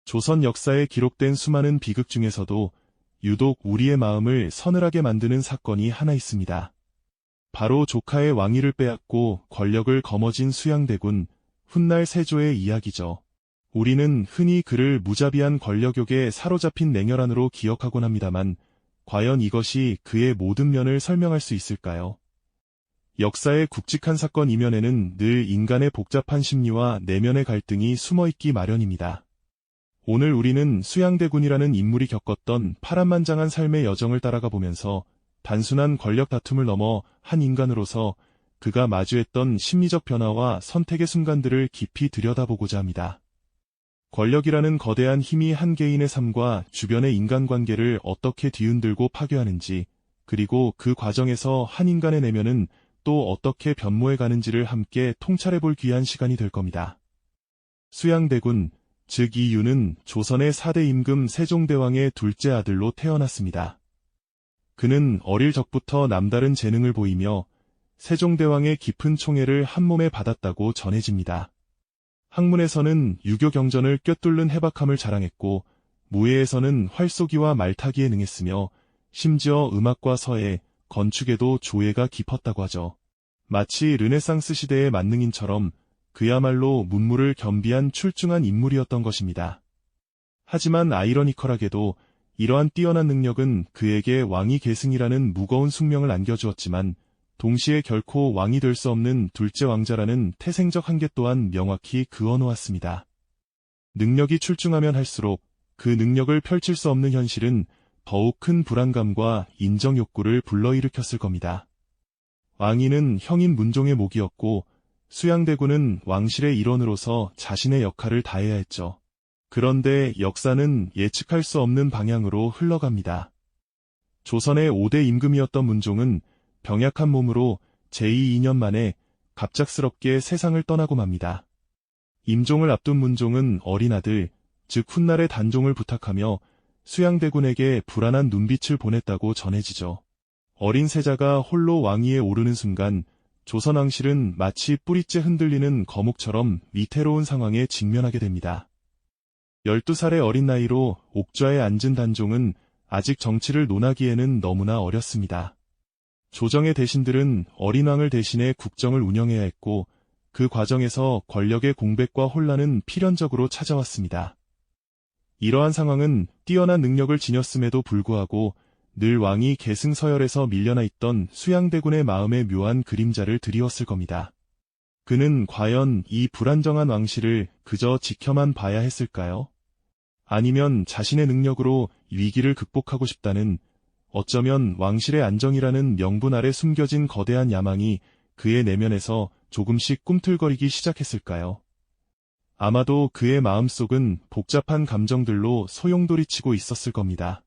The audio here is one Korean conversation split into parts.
조선 역사에 기록된 수많은 비극 중에서도 유독 우리의 마음을 서늘하게 만드는 사건이 하나 있습니다. 바로 조카의 왕위를 빼앗고 권력을 거머쥔 수양대군 훗날 세조의 이야기죠. 우리는 흔히 그를 무자비한 권력욕에 사로잡힌 냉혈한으로 기억하곤 합니다만 과연 이것이 그의 모든 면을 설명할 수 있을까요? 역사의 굵직한 사건 이면에는 늘 인간의 복잡한 심리와 내면의 갈등이 숨어있기 마련입니다. 오늘 우리는 수양대군이라는 인물이 겪었던 파란만장한 삶의 여정을 따라가 보면서 단순한 권력 다툼을 넘어 한 인간으로서 그가 마주했던 심리적 변화와 선택의 순간들을 깊이 들여다보고자 합니다. 권력이라는 거대한 힘이 한 개인의 삶과 주변의 인간관계를 어떻게 뒤흔들고 파괴하는지, 그리고 그 과정에서 한 인간의 내면은 또 어떻게 변모해 가는지를 함께 통찰해볼 귀한 시간이 될 겁니다. 수양대군, 즉 이유는 조선의 4대 임금 세종대왕의 둘째 아들로 태어났습니다. 그는 어릴 적부터 남다른 재능을 보이며 세종대왕의 깊은 총애를 한몸에 받았다고 전해집니다. 학문에서는 유교 경전을 꿰뚫는 해박함을 자랑했고 무예에서는 활쏘기와 말타기에 능했으며 심지어 음악과 서예, 건축에도 조예가 깊었다고 하죠. 마치 르네상스 시대의 만능인처럼 그야말로 문무를 겸비한 출중한 인물이었던 것입니다. 하지만 아이러니컬하게도 이러한 뛰어난 능력은 그에게 왕위 계승이라는 무거운 숙명을 안겨주었지만 동시에 결코 왕이 될 수 없는 둘째 왕자라는 태생적 한계 또한 명확히 그어놓았습니다. 능력이 출중하면 할수록 그 능력을 펼칠 수 없는 현실은 더욱 큰 불안감과 인정 욕구를 불러일으켰을 겁니다. 왕위는 형인 문종의 몫이었고 수양대군은 왕실의 일원으로서 자신의 역할을 다해야 했죠. 그런데 역사는 예측할 수 없는 방향으로 흘러갑니다. 조선의 5대 임금이었던 문종은 병약한 몸으로 제2 2년 만에 갑작스럽게 세상을 떠나고 맙니다. 임종을 앞둔 문종은 어린 아들, 즉 훗날의 단종을 부탁하며 수양대군에게 불안한 눈빛을 보냈다고 전해지죠. 어린 세자가 홀로 왕위에 오르는 순간 조선 왕실은 마치 뿌리째 흔들리는 거목처럼 위태로운 상황에 직면하게 됩니다. 12살의 어린 나이로 옥좌에 앉은 단종은 아직 정치를 논하기에는 너무나 어렸습니다. 조정의 대신들은 어린 왕을 대신해 국정을 운영해야 했고 그 과정에서 권력의 공백과 혼란은 필연적으로 찾아왔습니다. 이러한 상황은 뛰어난 능력을 지녔음에도 불구하고 늘 왕이 계승서열에서 밀려나 있던 수양대군의 마음에 묘한 그림자를 드리웠을 겁니다. 그는 과연 이 불안정한 왕실을 그저 지켜만 봐야 했을까요? 아니면 자신의 능력으로 위기를 극복하고 싶다는, 어쩌면 왕실의 안정이라는 명분 아래 숨겨진 거대한 야망이 그의 내면에서 조금씩 꿈틀거리기 시작했을까요? 아마도 그의 마음속은 복잡한 감정들로 소용돌이치고 있었을 겁니다.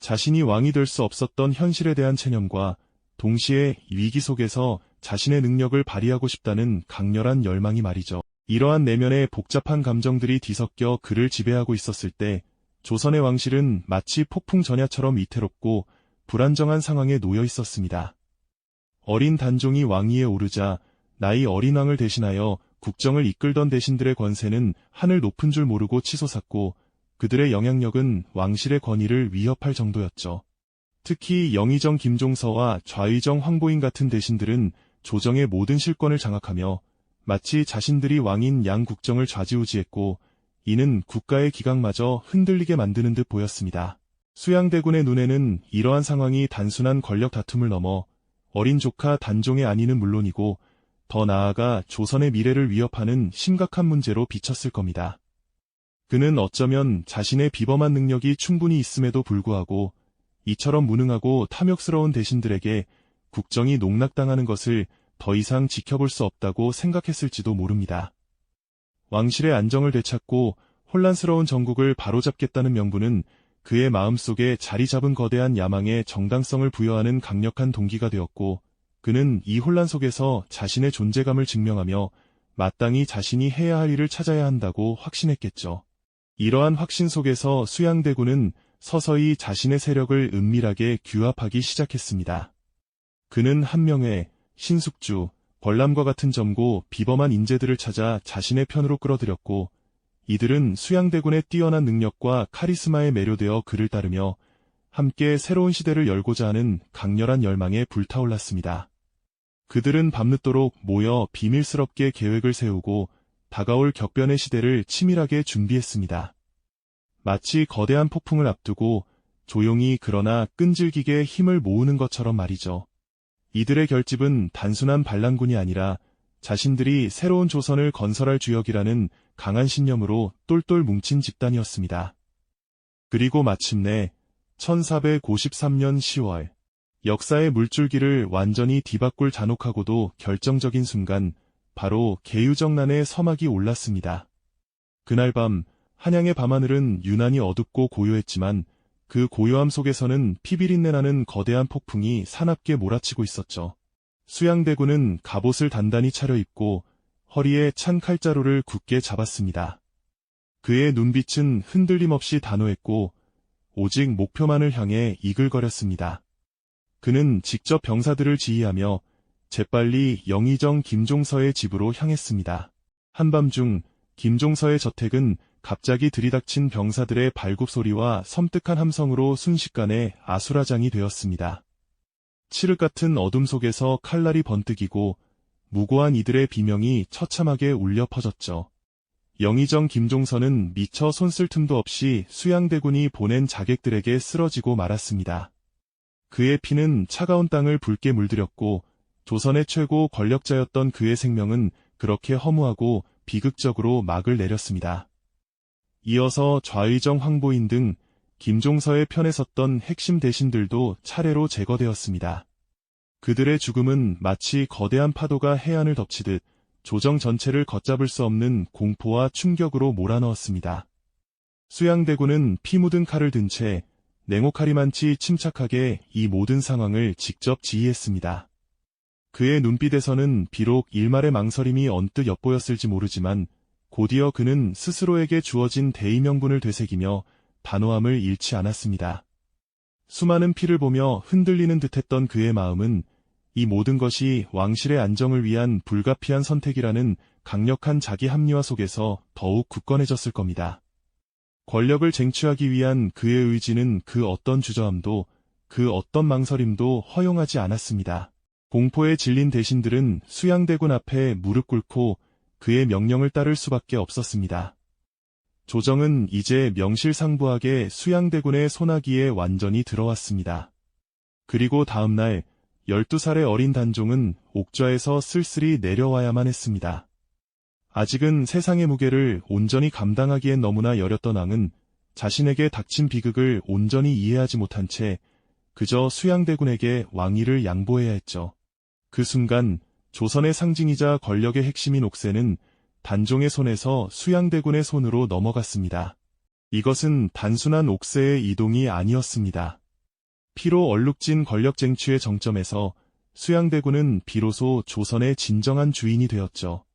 자신이 왕이 될 수 없었던 현실에 대한 체념과 동시에 위기 속에서 자신의 능력을 발휘하고 싶다는 강렬한 열망이 말이죠. 이러한 내면의 복잡한 감정들이 뒤섞여 그를 지배하고 있었을 때 조선의 왕실은 마치 폭풍 전야처럼 위태롭고 불안정한 상황에 놓여 있었습니다. 어린 단종이 왕위에 오르자 나이 어린 왕을 대신하여 국정을 이끌던 대신들의 권세는 하늘 높은 줄 모르고 치솟았고 그들의 영향력은 왕실의 권위를 위협할 정도였죠. 특히 영의정 김종서와 좌의정 황보인 같은 대신들은 조정의 모든 실권을 장악하며 마치 자신들이 왕인 양 국정을 좌지우지했고 이는 국가의 기강마저 흔들리게 만드는 듯 보였습니다. 수양대군의 눈에는 이러한 상황이 단순한 권력 다툼을 넘어 어린 조카 단종의 안위는 물론이고 더 나아가 조선의 미래를 위협하는 심각한 문제로 비쳤을 겁니다. 그는 어쩌면 자신의 비범한 능력이 충분히 있음에도 불구하고 이처럼 무능하고 탐욕스러운 대신들에게 국정이 농락당하는 것을 더 이상 지켜볼 수 없다고 생각했을지도 모릅니다. 왕실의 안정을 되찾고 혼란스러운 정국을 바로잡겠다는 명분은 그의 마음속에 자리 잡은 거대한 야망에 정당성을 부여하는 강력한 동기가 되었고 그는 이 혼란 속에서 자신의 존재감을 증명하며 마땅히 자신이 해야 할 일을 찾아야 한다고 확신했겠죠. 이러한 확신 속에서 수양대군은 서서히 자신의 세력을 은밀하게 규합하기 시작했습니다. 그는 한명회, 신숙주, 벌람과 같은 점고 비범한 인재들을 찾아 자신의 편으로 끌어들였고 이들은 수양대군의 뛰어난 능력과 카리스마에 매료되어 그를 따르며 함께 새로운 시대를 열고자 하는 강렬한 열망에 불타올랐습니다. 그들은 밤늦도록 모여 비밀스럽게 계획을 세우고 다가올 격변의 시대를 치밀하게 준비했습니다. 마치 거대한 폭풍을 앞두고 조용히 그러나 끈질기게 힘을 모으는 것처럼 말이죠. 이들의 결집은 단순한 반란군이 아니라 자신들이 새로운 조선을 건설할 주역이라는 강한 신념으로 똘똘 뭉친 집단이었습니다. 그리고 마침내 1453년 10월, 역사의 물줄기를 완전히 뒤바꿀 잔혹하고도 결정적인 순간, 바로 계유정난의 서막이 올랐습니다. 그날 밤, 한양의 밤하늘은 유난히 어둡고 고요했지만 그 고요함 속에서는 피비린내 나는 거대한 폭풍이 사납게 몰아치고 있었죠. 수양대군은 갑옷을 단단히 차려입고 허리에 찬 칼자루를 굳게 잡았습니다. 그의 눈빛은 흔들림 없이 단호했고 오직 목표만을 향해 이글거렸습니다. 그는 직접 병사들을 지휘하며 재빨리 영의정 김종서의 집으로 향했습니다. 한밤중 김종서의 저택은 갑자기 들이닥친 병사들의 발굽소리와 섬뜩한 함성으로 순식간에 아수라장이 되었습니다. 칠흑 같은 어둠 속에서 칼날이 번뜩이고 무고한 이들의 비명이 처참하게 울려 퍼졌죠. 영의정 김종서는 미처 손쓸 틈도 없이 수양대군이 보낸 자객들에게 쓰러지고 말았습니다. 그의 피는 차가운 땅을 붉게 물들였고 조선의 최고 권력자였던 그의 생명은 그렇게 허무하고 비극적으로 막을 내렸습니다. 이어서 좌의정 황보인 등 김종서의 편에 섰던 핵심 대신들도 차례로 제거되었습니다. 그들의 죽음은 마치 거대한 파도가 해안을 덮치듯 조정 전체를 걷잡을 수 없는 공포와 충격으로 몰아넣었습니다. 수양대군은 피 묻은 칼을 든 채 냉혹하리만치 침착하게 이 모든 상황을 직접 지휘했습니다. 그의 눈빛에서는 비록 일말의 망설임이 언뜻 엿보였을지 모르지만 곧이어 그는 스스로에게 주어진 대의명분을 되새기며 단호함을 잃지 않았습니다. 수많은 피를 보며 흔들리는 듯했던 그의 마음은 이 모든 것이 왕실의 안정을 위한 불가피한 선택이라는 강력한 자기 합리화 속에서 더욱 굳건해졌을 겁니다. 권력을 쟁취하기 위한 그의 의지는 그 어떤 주저함도, 그 어떤 망설임도 허용하지 않았습니다. 공포에 질린 대신들은 수양대군 앞에 무릎 꿇고 그의 명령을 따를 수밖에 없었습니다. 조정은 이제 명실상부하게 수양대군의 손아귀에 완전히 들어왔습니다. 그리고 다음 날 12살의 어린 단종은 옥좌에서 쓸쓸히 내려와야만 했습니다. 아직은 세상의 무게를 온전히 감당하기엔 너무나 여렸던 왕은 자신에게 닥친 비극을 온전히 이해하지 못한 채 그저 수양대군에게 왕위를 양보해야 했죠. 그 순간 조선의 상징이자 권력의 핵심인 옥새는 단종의 손에서 수양대군의 손으로 넘어갔습니다. 이것은 단순한 옥새의 이동이 아니었습니다. 피로 얼룩진 권력 쟁취의 정점에서 수양대군은 비로소 조선의 진정한 주인이 되었죠.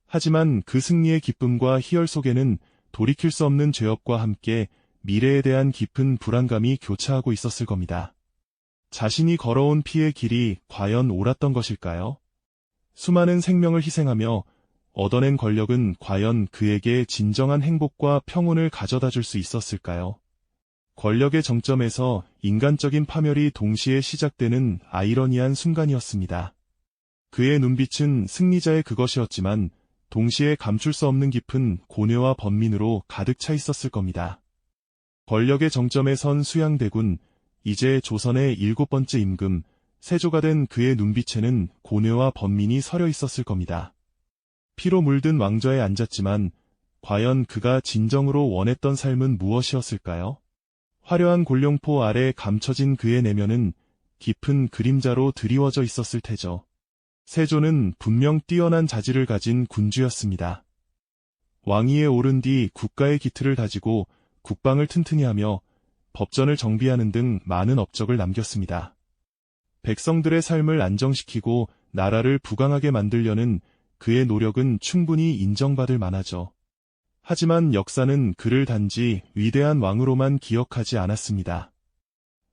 하지만 그 승리의 기쁨과 희열 속에는 돌이킬 수 없는 죄업과 함께 미래에 대한 깊은 불안감이 교차하고 있었을 겁니다. 자신이 걸어온 피의 길이 과연 옳았던 것일까요? 수많은 생명을 희생하며 얻어낸 권력은 과연 그에게 진정한 행복과 평온을 가져다 줄 수 있었을까요? 권력의 정점에서 인간적인 파멸이 동시에 시작되는 아이러니한 순간이었습니다. 그의 눈빛은 승리자의 그것이었지만 동시에 감출 수 없는 깊은 고뇌와 번민으로 가득 차 있었을 겁니다. 권력의 정점에 선 수양대군, 이제 조선의 7번째 임금, 세조가 된 그의 눈빛에는 고뇌와 번민이 서려 있었을 겁니다. 피로 물든 왕좌에 앉았지만 과연 그가 진정으로 원했던 삶은 무엇이었을까요? 화려한 골룡포 아래 감춰진 그의 내면은 깊은 그림자로 드리워져 있었을 테죠. 세조는 분명 뛰어난 자질을 가진 군주였습니다. 왕위에 오른 뒤 국가의 기틀을 다지고 국방을 튼튼히 하며 법전을 정비하는 등 많은 업적을 남겼습니다. 백성들의 삶을 안정시키고 나라를 부강하게 만들려는 그의 노력은 충분히 인정받을 만하죠. 하지만 역사는 그를 단지 위대한 왕으로만 기억하지 않았습니다.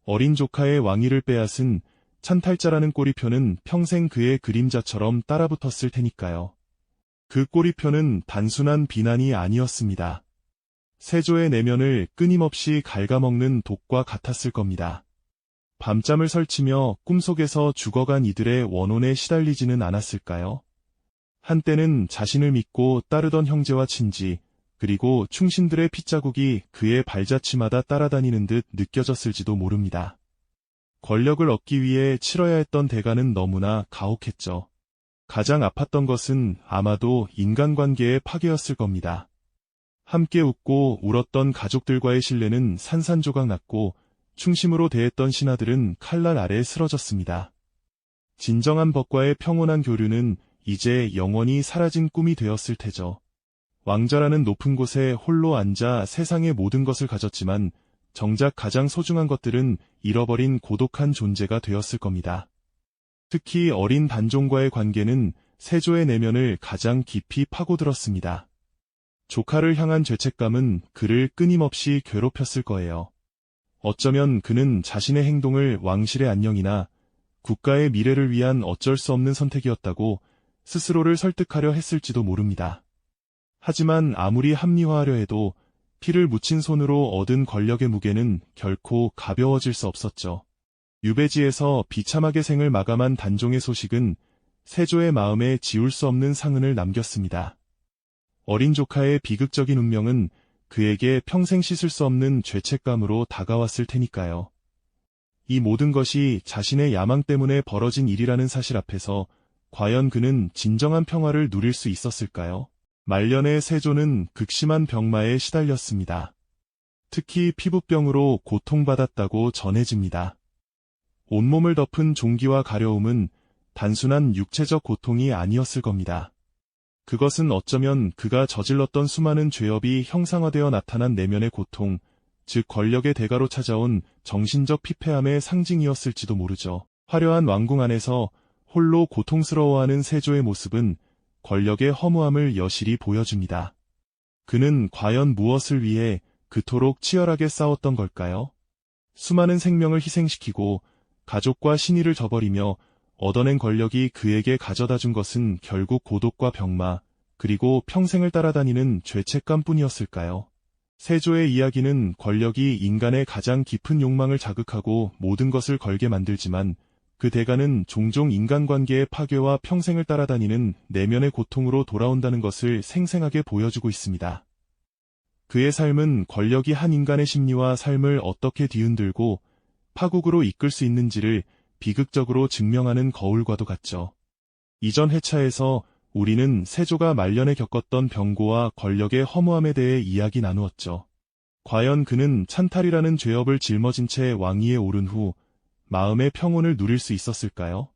어린 조카의 왕위를 빼앗은 찬탈자라는 꼬리표는 평생 그의 그림자처럼 따라붙었을 테니까요. 그 꼬리표는 단순한 비난이 아니었습니다. 세조의 내면을 끊임없이 갉아먹는 독과 같았을 겁니다. 밤잠을 설치며 꿈속에서 죽어간 이들의 원혼에 시달리지는 않았을까요? 한때는 자신을 믿고 따르던 형제와 친지, 그리고 충신들의 핏자국이 그의 발자취마다 따라다니는 듯 느껴졌을지도 모릅니다. 권력을 얻기 위해 치러야 했던 대가는 너무나 가혹했죠. 가장 아팠던 것은 아마도 인간관계의 파괴였을 겁니다. 함께 웃고 울었던 가족들과의 신뢰는 산산조각 났고 충심으로 대했던 신하들은 칼날 아래 쓰러졌습니다. 진정한 법과의 평온한 교류는 이제 영원히 사라진 꿈이 되었을 테죠. 왕자라는 높은 곳에 홀로 앉아 세상의 모든 것을 가졌지만 정작 가장 소중한 것들은 잃어버린 고독한 존재가 되었을 겁니다. 특히 어린 단종과의 관계는 세조의 내면을 가장 깊이 파고들었습니다. 조카를 향한 죄책감은 그를 끊임없이 괴롭혔을 거예요. 어쩌면 그는 자신의 행동을 왕실의 안녕이나 국가의 미래를 위한 어쩔 수 없는 선택이었다고 스스로를 설득하려 했을지도 모릅니다. 하지만 아무리 합리화하려 해도 피를 묻힌 손으로 얻은 권력의 무게는 결코 가벼워질 수 없었죠. 유배지에서 비참하게 생을 마감한 단종의 소식은 세조의 마음에 지울 수 없는 상흔을 남겼습니다. 어린 조카의 비극적인 운명은 그에게 평생 씻을 수 없는 죄책감으로 다가왔을 테니까요. 이 모든 것이 자신의 야망 때문에 벌어진 일이라는 사실 앞에서 과연 그는 진정한 평화를 누릴 수 있었을까요? 말년의 세조는 극심한 병마에 시달렸습니다. 특히 피부병으로 고통받았다고 전해집니다. 온몸을 덮은 종기와 가려움은 단순한 육체적 고통이 아니었을 겁니다. 그것은 어쩌면 그가 저질렀던 수많은 죄업이 형상화되어 나타난 내면의 고통, 즉 권력의 대가로 찾아온 정신적 피폐함의 상징이었을지도 모르죠. 화려한 왕궁 안에서 홀로 고통스러워하는 세조의 모습은 권력의 허무함을 여실히 보여줍니다. 그는 과연 무엇을 위해 그토록 치열하게 싸웠던 걸까요? 수많은 생명을 희생시키고 가족과 신의를 저버리며 얻어낸 권력이 그에게 가져다준 것은 결국 고독과 병마, 그리고 평생을 따라다니는 죄책감뿐이었을까요? 세조의 이야기는 권력이 인간의 가장 깊은 욕망을 자극하고 모든 것을 걸게 만들지만 그 대가는 종종 인간관계의 파괴와 평생을 따라다니는 내면의 고통으로 돌아온다는 것을 생생하게 보여주고 있습니다. 그의 삶은 권력이 한 인간의 심리와 삶을 어떻게 뒤흔들고 파국으로 이끌 수 있는지를 비극적으로 증명하는 거울과도 같죠. 이전 회차에서 우리는 세조가 말년에 겪었던 병고와 권력의 허무함에 대해 이야기 나누었죠. 과연 그는 찬탈이라는 죄업을 짊어진 채 왕위에 오른 후 마음의 평온을 누릴 수 있었을까요?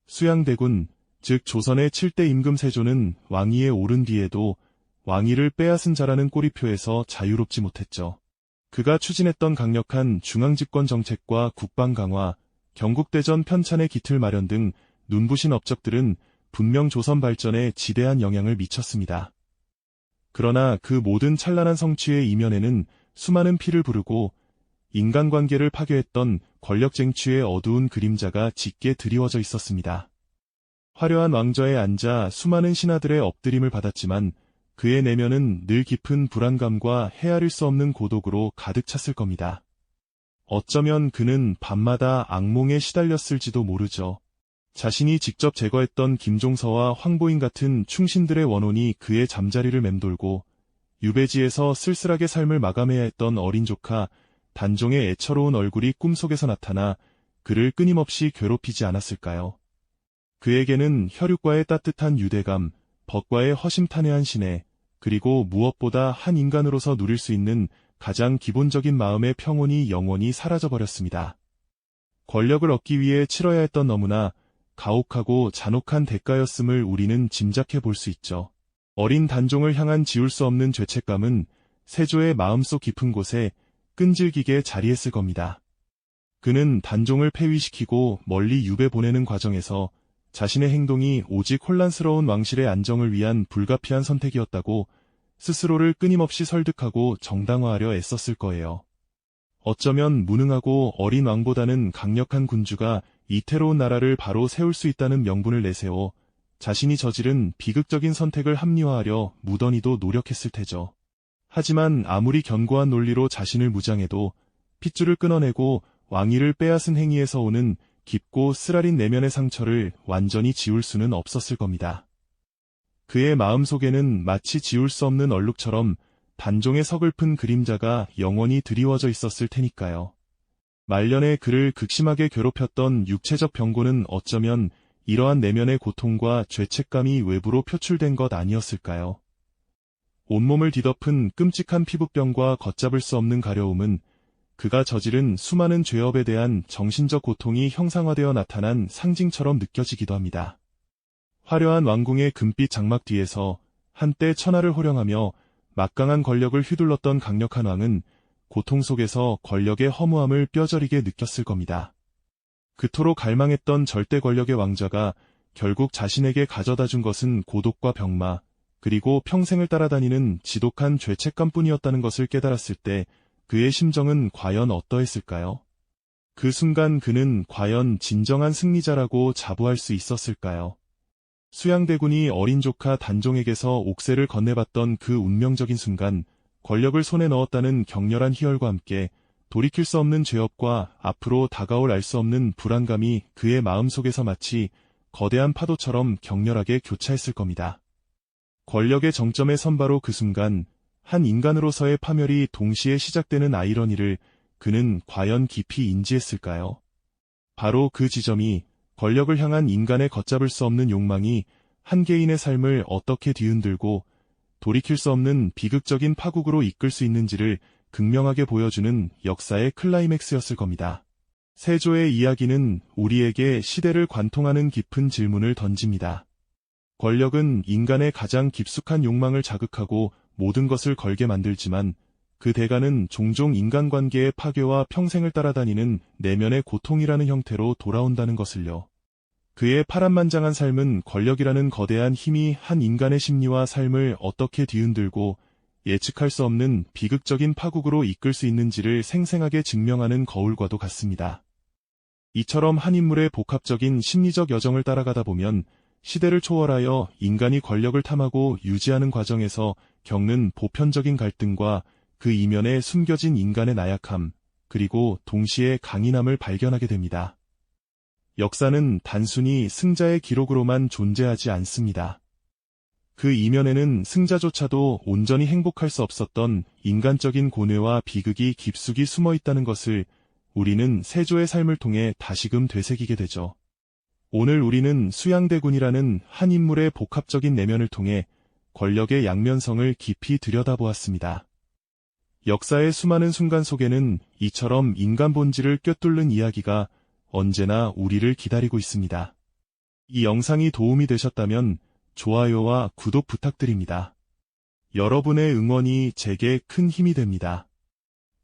수양대군, 즉 조선의 7대 임금 세조는 왕위에 오른 뒤에도 왕위를 빼앗은 자라는 꼬리표에서 자유롭지 못했죠. 그가 추진했던 강력한 중앙집권 정책과 국방 강화, 경국대전 편찬의 기틀 마련 등 눈부신 업적들은 분명 조선 발전에 지대한 영향을 미쳤습니다. 그러나 그 모든 찬란한 성취의 이면에는 수많은 피를 부르고 인간관계를 파괴했던 권력 쟁취의 어두운 그림자가 짙게 드리워져 있었습니다. 화려한 왕좌에 앉아 수많은 신하들의 엎드림을 받았지만 그의 내면은 늘 깊은 불안감과 헤아릴 수 없는 고독으로 가득 찼을 겁니다. 어쩌면 그는 밤마다 악몽에 시달렸을지도 모르죠. 자신이 직접 제거했던 김종서와 황보인 같은 충신들의 원혼이 그의 잠자리를 맴돌고 유배지에서 쓸쓸하게 삶을 마감해야 했던 어린 조카 단종의 애처로운 얼굴이 꿈속에서 나타나 그를 끊임없이 괴롭히지 않았을까요? 그에게는 혈육과의 따뜻한 유대감, 법과의 허심탄회한 신뢰, 그리고 무엇보다 한 인간으로서 누릴 수 있는 가장 기본적인 마음의 평온이 영원히 사라져버렸습니다. 권력을 얻기 위해 치러야 했던 너무나 가혹하고 잔혹한 대가였음을 우리는 짐작해 볼 수 있죠. 어린 단종을 향한 지울 수 없는 죄책감은 세조의 마음속 깊은 곳에 끈질기게 자리했을 겁니다. 그는 단종을 폐위시키고 멀리 유배 보내는 과정에서 자신의 행동이 오직 혼란스러운 왕실의 안정을 위한 불가피한 선택이었다고 스스로를 끊임없이 설득하고 정당화하려 애썼을 거예요. 어쩌면 무능하고 어린 왕보다는 강력한 군주가 이태로운 나라를 바로 세울 수 있다는 명분을 내세워 자신이 저지른 비극적인 선택을 합리화하려 무던히도 노력했을 테죠. 하지만 아무리 견고한 논리로 자신을 무장해도 핏줄을 끊어내고 왕위를 빼앗은 행위에서 오는 깊고 쓰라린 내면의 상처를 완전히 지울 수는 없었을 겁니다. 그의 마음속에는 마치 지울 수 없는 얼룩처럼 단종의 서글픈 그림자가 영원히 드리워져 있었을 테니까요. 말년에 그를 극심하게 괴롭혔던 육체적 병고는 어쩌면 이러한 내면의 고통과 죄책감이 외부로 표출된 것 아니었을까요? 온몸을 뒤덮은 끔찍한 피부병과 걷잡을 수 없는 가려움은 그가 저지른 수많은 죄업에 대한 정신적 고통이 형상화되어 나타난 상징처럼 느껴지기도 합니다. 화려한 왕궁의 금빛 장막 뒤에서 한때 천하를 호령하며 막강한 권력을 휘둘렀던 강력한 왕은 고통 속에서 권력의 허무함을 뼈저리게 느꼈을 겁니다. 그토록 갈망했던 절대 권력의 왕좌가 결국 자신에게 가져다 준 것은 고독과 병마, 그리고 평생을 따라다니는 지독한 죄책감뿐이었다는 것을 깨달았을 때 그의 심정은 과연 어떠했을까요? 그 순간 그는 과연 진정한 승리자라고 자부할 수 있었을까요? 수양대군이 어린 조카 단종에게서 옥새를 건네받던 그 운명적인 순간, 권력을 손에 넣었다는 격렬한 희열과 함께 돌이킬 수 없는 죄업과 앞으로 다가올 알 수 없는 불안감이 그의 마음속에서 마치 거대한 파도처럼 격렬하게 교차했을 겁니다. 권력의 정점에 선 바로 그 순간, 한 인간으로서의 파멸이 동시에 시작되는 아이러니를 그는 과연 깊이 인지했을까요? 바로 그 지점이 권력을 향한 인간의 걷잡을 수 없는 욕망이 한 개인의 삶을 어떻게 뒤흔들고 돌이킬 수 없는 비극적인 파국으로 이끌 수 있는지를 극명하게 보여주는 역사의 클라이맥스였을 겁니다. 세조의 이야기는 우리에게 시대를 관통하는 깊은 질문을 던집니다. 권력은 인간의 가장 깊숙한 욕망을 자극하고 모든 것을 걸게 만들지만 그 대가는 종종 인간관계의 파괴와 평생을 따라다니는 내면의 고통이라는 형태로 돌아온다는 것을요. 그의 파란만장한 삶은 권력이라는 거대한 힘이 한 인간의 심리와 삶을 어떻게 뒤흔들고 예측할 수 없는 비극적인 파국으로 이끌 수 있는지를 생생하게 증명하는 거울과도 같습니다. 이처럼 한 인물의 복합적인 심리적 여정을 따라가다 보면 시대를 초월하여 인간이 권력을 탐하고 유지하는 과정에서 겪는 보편적인 갈등과 그 이면에 숨겨진 인간의 나약함, 그리고 동시에 강인함을 발견하게 됩니다. 역사는 단순히 승자의 기록으로만 존재하지 않습니다. 그 이면에는 승자조차도 온전히 행복할 수 없었던 인간적인 고뇌와 비극이 깊숙이 숨어 있다는 것을 우리는 세조의 삶을 통해 다시금 되새기게 되죠. 오늘 우리는 수양대군이라는 한 인물의 복합적인 내면을 통해 권력의 양면성을 깊이 들여다보았습니다. 역사의 수많은 순간 속에는 이처럼 인간 본질을 꿰뚫는 이야기가 언제나 우리를 기다리고 있습니다. 이 영상이 도움이 되셨다면 좋아요와 구독 부탁드립니다. 여러분의 응원이 제게 큰 힘이 됩니다.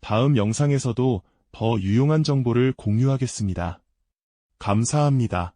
다음 영상에서도 더 유용한 정보를 공유하겠습니다. 감사합니다.